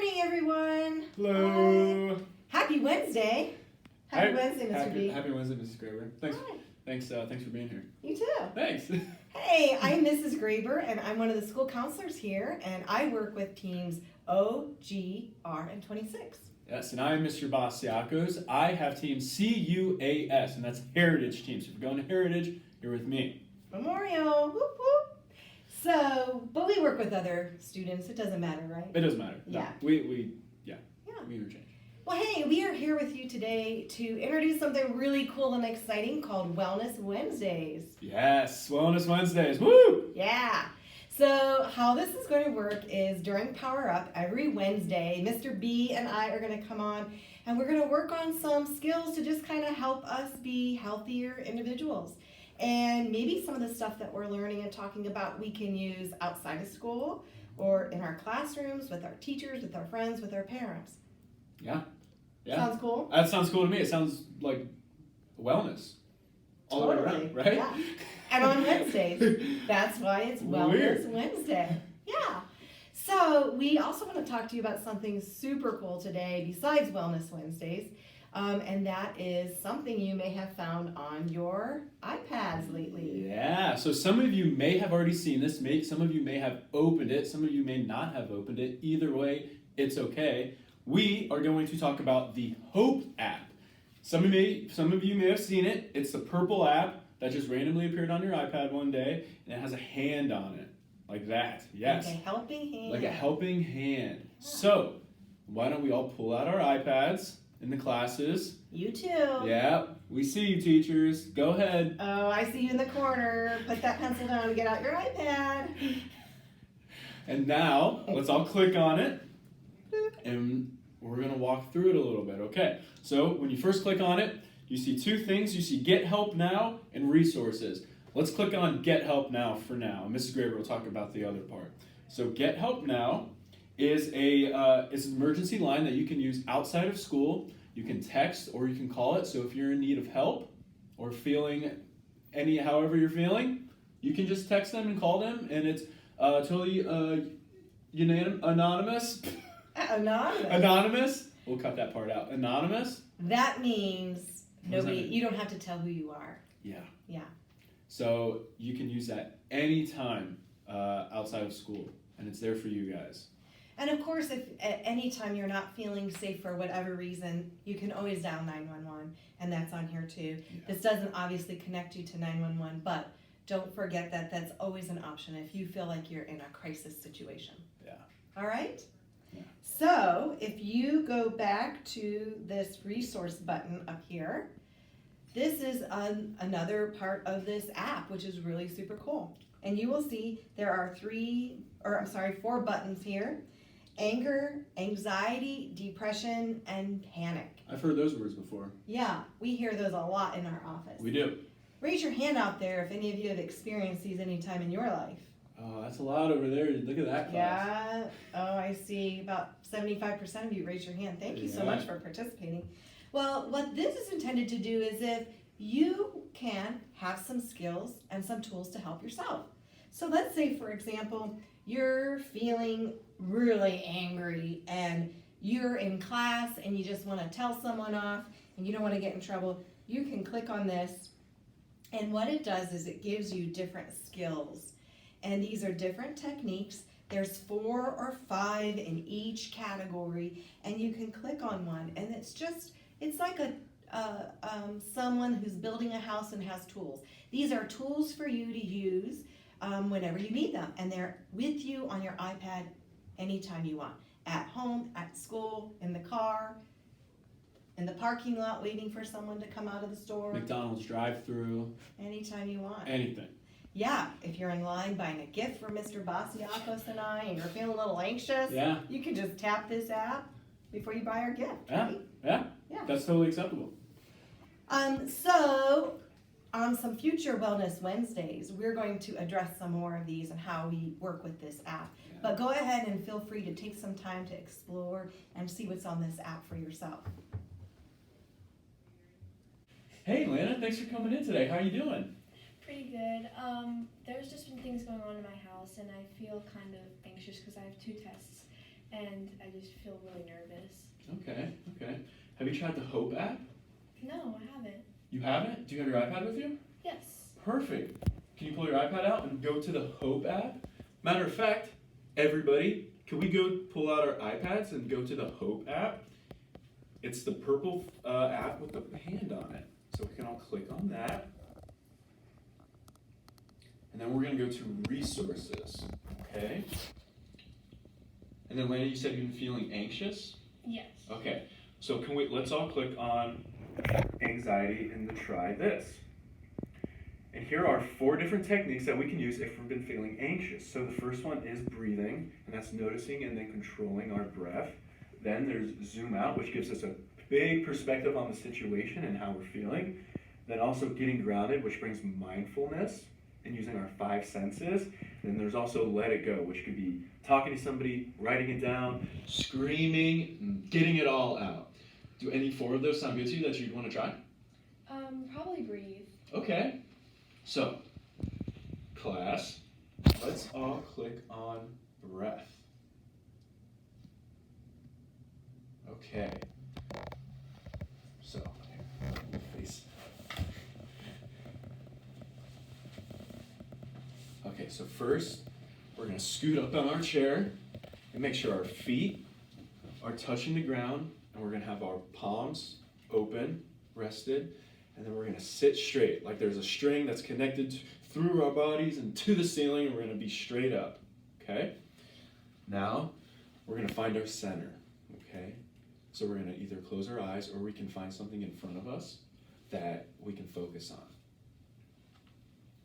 morning, everyone. Hello. Hi. Happy Wednesday. Happy Wednesday, Mr. B. Happy Wednesday, Mrs. Graber. Thanks. Hi. Thanks for being here. You too. Thanks. Hey, I'm Mrs. Graber, and I'm one of the school counselors here, and I work with teams O, G, R, and 26. Yes, and I'm Mr. Basiakos. I have team CUAS, and that's Heritage team. So if you're going to Heritage, you're with me. Memorial. Whoop, whoop. So, but we work with other students. It doesn't matter, right? It doesn't matter. Yeah. No, we interchange. Well, hey, we are here with you today to introduce something really cool and exciting called Wellness Wednesdays. Yes, Wellness Wednesdays. Woo! Yeah. So how this is going to work is during Power Up every Wednesday, Mr. B and I are going to come on and we're going to work on some skills to just kind of help us be healthier individuals. And maybe some of the stuff that we're learning and talking about we can use outside of school or in our classrooms, with our teachers, with our friends, with our parents. Yeah. Sounds cool? That sounds cool to me. It sounds like wellness. All the way around, right? Yeah. And on Wednesdays, that's why it's Wellness Weird. Wednesday. Yeah. So we also want to talk to you about something super cool today besides Wellness Wednesdays. And that is something you may have found on your iPads lately. Yeah, so some of you may have already seen this, some of you may have opened it, some of you may not have opened it. Either way, it's okay. We are going to talk about the Hope app. Some of you may have seen it. It's the purple app that just randomly appeared on your iPad one day, and it has a hand on it, like that. Yes. Like a helping hand. Like a helping hand. So, why don't we all pull out our iPads in the classes? You too. Yeah, we see you, teachers. Go ahead. Oh, I see you in the corner. Put that pencil down and get out your iPad. And now, let's all click on it. And we're going to walk through it a little bit, okay? So when you first click on it, you see two things. You see Get Help Now and Resources. Let's click on Get Help Now for now. And Mrs. Graber will talk about the other part. So Get Help Now is it's an emergency line that you can use outside of school. You can text or you can call it. So if you're in need of help or feeling however you're feeling, you can just text them and call them. And it's totally anonymous. Anonymous? We'll cut that part out. Anonymous? That means you don't have to tell who you are. Yeah. Yeah. So you can use that anytime outside of school, and it's there for you guys. And of course, if at any time you're not feeling safe for whatever reason, you can always dial 911, and that's on here too. Yeah. This doesn't obviously connect you to 911, but don't forget that that's always an option if you feel like you're in a crisis situation. Yeah. All right? Yeah. So if you go back to this resource button up here, this is another part of this app, which is really super cool. And you will see there are 4 buttons here: anger, anxiety, depression, and panic. I've heard those words before. Yeah, we hear those a lot in our office. We do. Raise your hand out there if any of you have experienced these any time in your life. Oh, that's a lot over there. Look at that class. Yeah. Oh, I see. About 75% of you raise your hand. Thank you so much for participating. Well, what this is intended to do is if you can have some skills and some tools to help yourself. So let's say, for example, you're feeling really angry and you're in class and you just want to tell someone off and you don't want to get in trouble. You can click on this, and what it does is it gives you different skills. And these are different techniques. There's 4 or 5 in each category, and you can click on one, and it's like someone who's building a house and has tools. These are tools for you to use whenever you need them, and they're with you on your iPad anytime you want. At home, at school, in the car, in the parking lot waiting for someone to come out of the store. McDonald's drive-through. Anytime you want. Anything. Yeah, if you're in line buying a gift for Mr. Basiakos and I, and you're feeling a little anxious, Yeah. you can just tap this app before you buy our gift. Yeah. Right? Yeah. Yeah. That's totally acceptable. So on some future Wellness Wednesdays, we're going to address some more of these and how we work with this app. Yeah. But go ahead and feel free to take some time to explore and see what's on this app for yourself. Hey, Lana, thanks for coming in today. How are you doing? Pretty good. There's just been things going on in my house, and I feel kind of anxious because I have 2 tests and I just feel really nervous. Okay. Have you tried the Hope app? No, I haven't. You haven't? Do you have your iPad with you? Yes. Perfect. Can you pull your iPad out and go to the Hope app? Matter of fact, everybody, can we go pull out our iPads and go to the Hope app? It's the purple app with the hand on it. So we can all click on that. And then we're going to go to resources, okay? And then Lana, you said you've been feeling anxious? Yes. Okay, so let's all click on anxiety and try this. And here are 4 different techniques that we can use if we've been feeling anxious. So the first one is breathing, and that's noticing and then controlling our breath. Then there's zoom out, which gives us a big perspective on the situation and how we're feeling. Then also getting grounded, which brings mindfulness and using our 5 senses. Then there's also let it go, which could be talking to somebody, writing it down, screaming, getting it all out. Do any 4 of those sound good to you that you'd want to try? Probably breathe. Okay. So, class, let's all click on breath. Okay. So, face. Okay, so first, we're going to scoot up on our chair and make sure our feet are touching the ground, and we're going to have our palms open, rested, and then we're going to sit straight, like there's a string that's connected through our bodies and to the ceiling, and we're going to be straight up, okay? Now, we're going to find our center, okay? So we're going to either close our eyes or we can find something in front of us that we can focus on.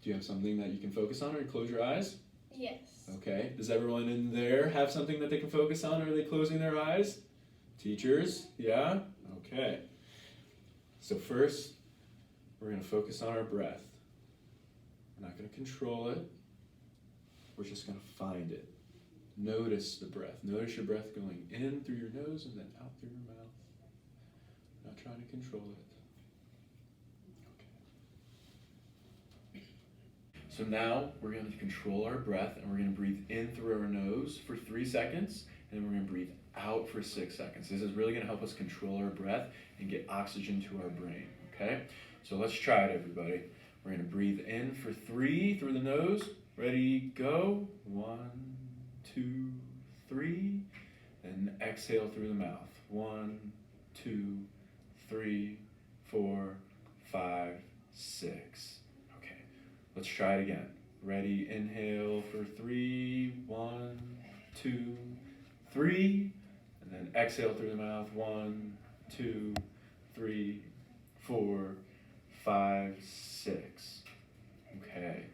Do you have something that you can focus on or close your eyes? Yes. Okay. Does everyone in there have something that they can focus on, or are they closing their eyes? Teachers? Yeah? Okay. So first, we're going to focus on our breath. We're not going to control it. We're just going to find it. Notice the breath. Notice your breath going in through your nose and then out through your mouth. Not trying to control it. Okay. So now we're going to control our breath, and we're going to breathe in through our nose for 3 seconds, and then we're going to breathe out for 6 seconds. This is really going to help us control our breath and get oxygen to our brain, okay? So let's try it, everybody. We're going to breathe in for 3 through the nose. Ready, go. 1, 2, 3. And exhale through the mouth. 1, 2, 3, 4, 5, 6. Okay, let's try it again. Ready, inhale for 3. 1, 2, 3. And then exhale through the mouth. 1, 2, 3, 4, 5, 6. Okay.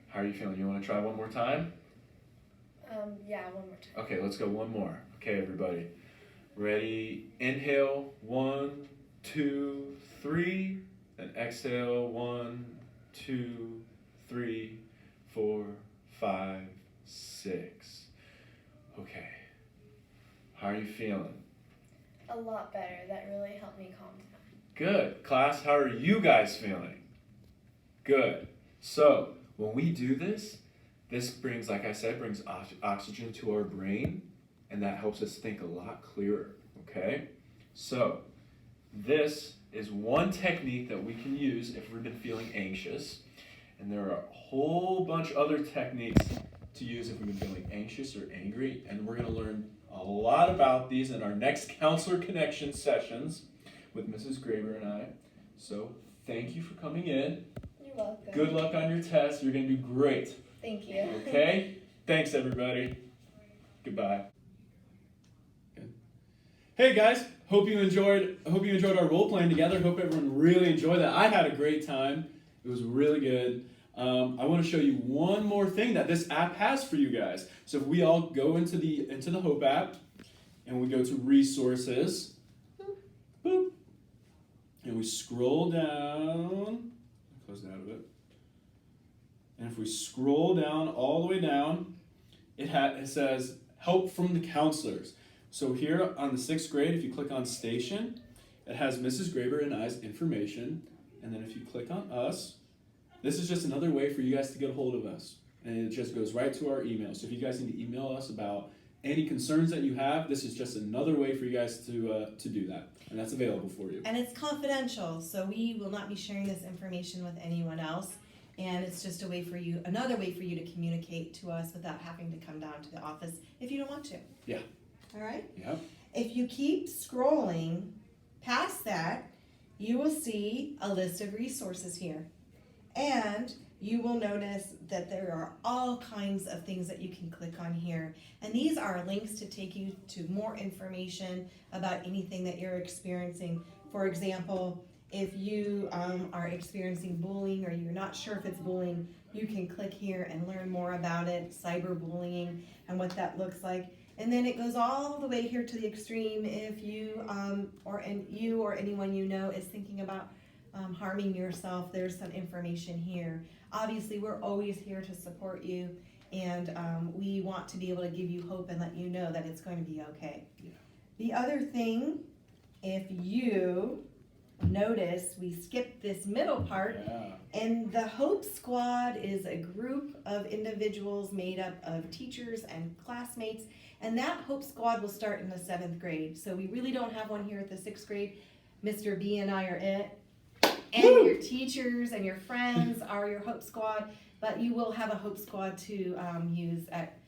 How are you feeling? You want to try one more time? Yeah, one more time. Okay, let's go one more. Okay, everybody. Ready? Inhale. 1, 2, 3. And exhale. 1, 2, 3, 4, 5, 6. Okay. How are you feeling? A lot better. That really helped me calm down. Good. Class, how are you guys feeling? Good. So, when we do this, this brings, like I said, brings oxygen to our brain, and that helps us think a lot clearer, okay? So, this is one technique that we can use if we've been feeling anxious, and there are a whole bunch of other techniques to use if we've been feeling anxious or angry, and we're going to learn a lot about these in our next Counselor Connection sessions with Mrs. Graber and I. So, thank you for coming in. You're welcome. Good luck on your test. You're going to do great. Thank you. Okay? Thanks, everybody. Goodbye. Hey guys, hope you enjoyed our role playing together. Hope everyone really enjoyed that. I had a great time. It was really good. I want to show you one more thing that this app has for you guys. So if we all go into the Hope app and we go to resources, boop, and we scroll down, close that out of it. And if we scroll down all the way down, it says help from the counselors. So here on the 6th grade, if you click on station, it has Mrs. Graber and I's information. And then if you click on us, this is just another way for you guys to get a hold of us. And it just goes right to our email. So if you guys need to email us about any concerns that you have, this is just another way for you guys to do that, and that's available for you. And it's confidential, so we will not be sharing this information with anyone else. And it's just another way for you to communicate to us without having to come down to the office if you don't want to. Yeah. All right? Yep. If you keep scrolling past that, you will see a list of resources here. And you will notice that there are all kinds of things that you can click on here. And these are links to take you to more information about anything that you're experiencing. For example, if you are experiencing bullying or you're not sure if it's bullying, you can click here and learn more about it, cyberbullying and what that looks like. And then it goes all the way here to the extreme if you or anyone you know is thinking about harming yourself. There's some information here. Obviously, we're always here to support you, and we want to be able to give you hope and let you know that it's going to be okay. Yeah. The other thing, if you notice, we skipped this middle part, and the Hope Squad is a group of individuals made up of teachers and classmates, and that Hope Squad will start in the 7th grade. So we really don't have one here at the 6th grade. Mr. B and I are it. And Woo! Your teachers and your friends are your Hope Squad, but you will have a Hope Squad to use at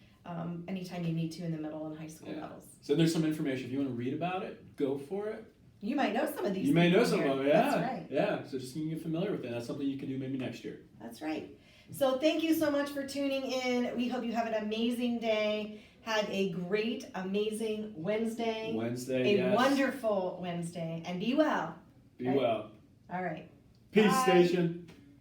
anytime you need to in the middle and high school levels. So there's some information. If you want to read about it, go for it. You might know some of these. You may know people some here. of them, yeah. That's right. Yeah, so just you can get familiar with it. That's something you can do maybe next year. That's right. So thank you so much for tuning in. We hope you have an amazing day. Have a great, amazing Wednesday. Yes. Wonderful Wednesday. And be well. Be Right? well. All right. Peace, Bye. station.